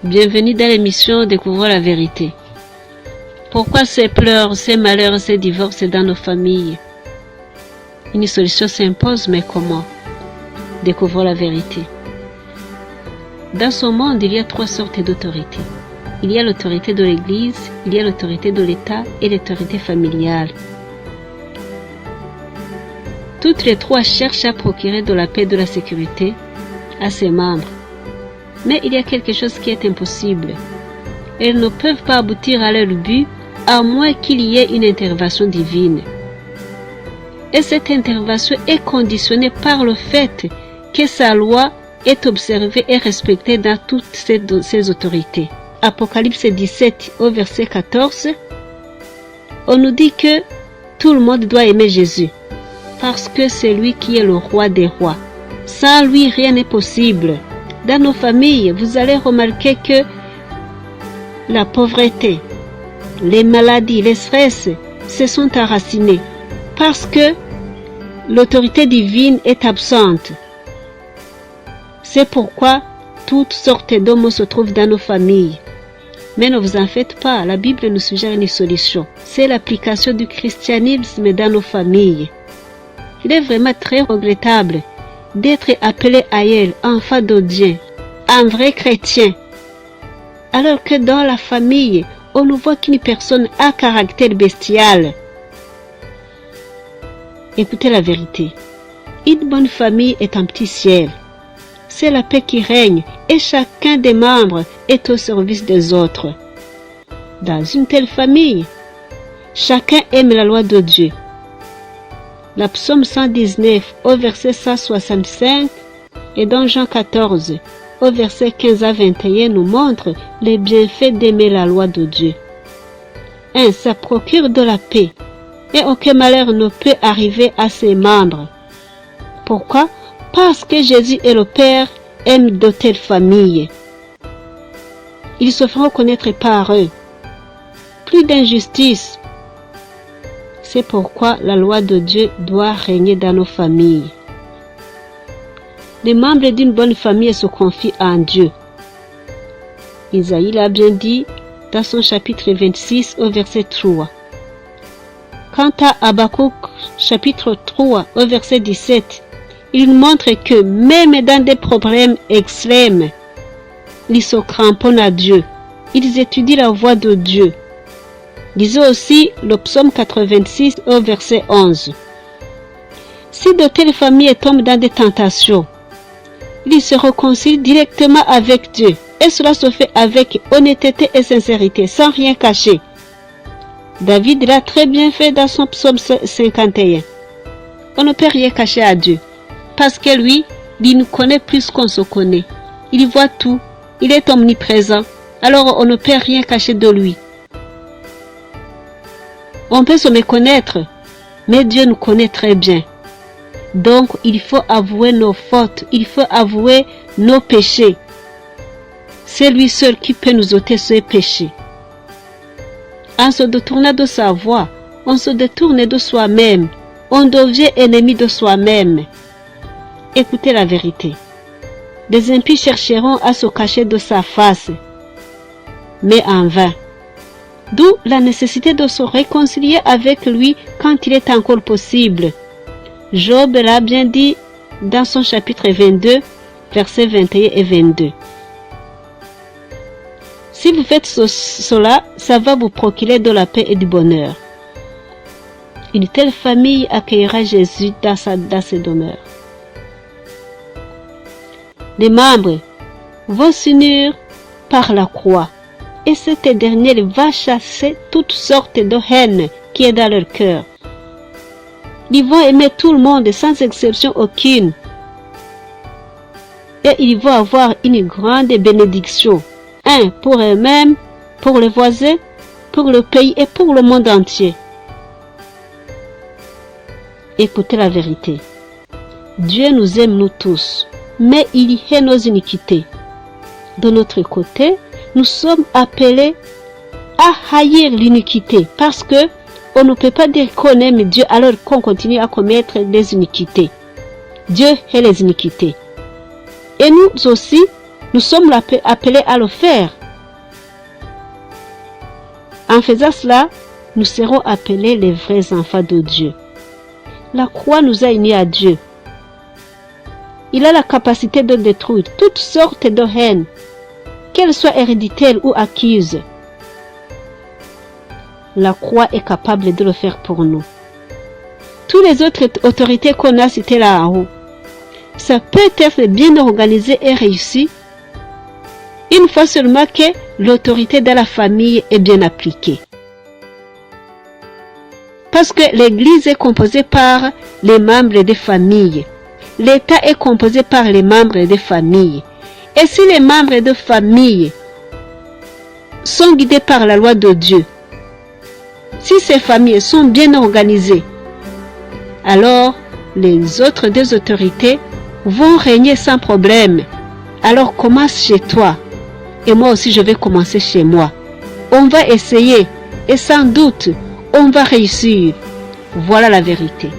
Bienvenue dans l'émission Découvrons la vérité. Pourquoi ces pleurs, ces malheurs, ces divorces dans nos familles? Une solution s'impose, mais comment? Découvrons la vérité. Dans ce monde, il y a 3 sortes d'autorités. Il y a l'autorité de l'Église, il y a l'autorité de l'État et l'autorité familiale. Toutes les 3 cherchent à procurer de la paix et de la sécurité à ses membres. Mais il y a quelque chose qui est impossible. Elles ne peuvent pas aboutir à leur but à moins qu'il y ait une intervention divine. Et cette intervention est conditionnée par le fait que sa loi est observée et respectée dans toutes ces autorités. Apocalypse 17 au verset 14, on nous dit que tout le monde doit aimer Jésus, parce que c'est lui qui est le roi des rois. Sans lui, rien n'est possible. Dans nos familles, vous allez remarquer que la pauvreté, les maladies, les stress se sont enracinés parce que l'autorité divine est absente. C'est pourquoi toutes sortes d'hommes se trouvent dans nos familles. Mais ne vous en faites pas, la Bible nous suggère une solution. C'est l'application du christianisme dans nos familles. Il est vraiment très regrettable d'être appelé à elle enfant de Dieu, un vrai chrétien, alors que dans la famille, on ne voit qu'une personne à caractère bestial. Écoutez la vérité. Une bonne famille est un petit ciel. C'est la paix qui règne et chacun des membres est au service des autres. Dans une telle famille, chacun aime la loi de Dieu. La psaume 119 au verset 165 et dans Jean 14 au verset 15 à 21 nous montre les bienfaits d'aimer la loi de Dieu. 1. Ça procure de la paix et aucun malheur ne peut arriver à ses membres. Pourquoi? Parce que Jésus et le Père aiment de telles familles. Ils se feront connaître par eux. Plus d'injustice. C'est pourquoi la loi de Dieu doit régner dans nos familles. Les membres d'une bonne famille se confient en Dieu. Isaïe l'a bien dit dans son chapitre 26 au verset 3. Quant à Habakkuk, chapitre 3 au verset 17, il montre que même dans des problèmes extrêmes, ils se cramponnent à Dieu. Ils étudient la voix de Dieu. Lisez aussi le psaume 86 au verset 11. Si de telles familles tombent dans des tentations, ils se réconcilient directement avec Dieu et cela se fait avec honnêteté et sincérité, sans rien cacher. David l'a très bien fait dans son psaume 51. On ne peut rien cacher à Dieu parce que lui, il nous connaît plus qu'on se connaît. Il voit tout, il est omniprésent, alors on ne peut rien cacher de lui. On peut se méconnaître, mais Dieu nous connaît très bien. Donc, il faut avouer nos fautes, il faut avouer nos péchés. C'est lui seul qui peut nous ôter ces péchés. En se détournant de sa voie, on se détourne de soi-même, on devient ennemi de soi-même. Écoutez la vérité. Les impies chercheront à se cacher de sa face, mais en vain. D'où la nécessité de se réconcilier avec lui quand il est encore possible. Job l'a bien dit dans son chapitre 22, versets 21 et 22. Si vous faites cela, ça va vous procurer de la paix et du bonheur. Une telle famille accueillera Jésus dans ses demeures. Les membres vont s'unir par la croix. Et cette dernière va chasser toutes sortes de haine qui est dans leur cœur. Ils vont aimer tout le monde sans exception aucune. Et ils vont avoir une grande bénédiction. Pour eux-mêmes, pour les voisins, pour le pays et pour le monde entier. Écoutez la vérité. Dieu nous aime nous tous, mais il hait nos iniquités. De notre côté, nous sommes appelés à haïr l'iniquité parce que on ne peut pas dire qu'on aime Dieu alors qu'on continue à commettre des iniquités. Dieu hait les iniquités. Et nous aussi, nous sommes appelés à le faire. En faisant cela, nous serons appelés les vrais enfants de Dieu. La croix nous a unis à Dieu. Il a la capacité de détruire toutes sortes de haines, qu'elles soient héréditaires ou acquises. La croix est capable de le faire pour nous. Toutes les autres autorités qu'on a citées là en haut, ça peut être bien organisé et réussi une fois seulement que l'autorité de la famille est bien appliquée. Parce que l'Église est composée par les membres des familles. L'État est composé par les membres des familles. Et si les membres de famille sont guidés par la loi de Dieu, si ces familles sont bien organisées, alors les autres deux autorités vont régner sans problème. Alors commence chez toi. Et moi aussi je vais commencer chez moi. On va essayer et sans doute on va réussir. Voilà la vérité.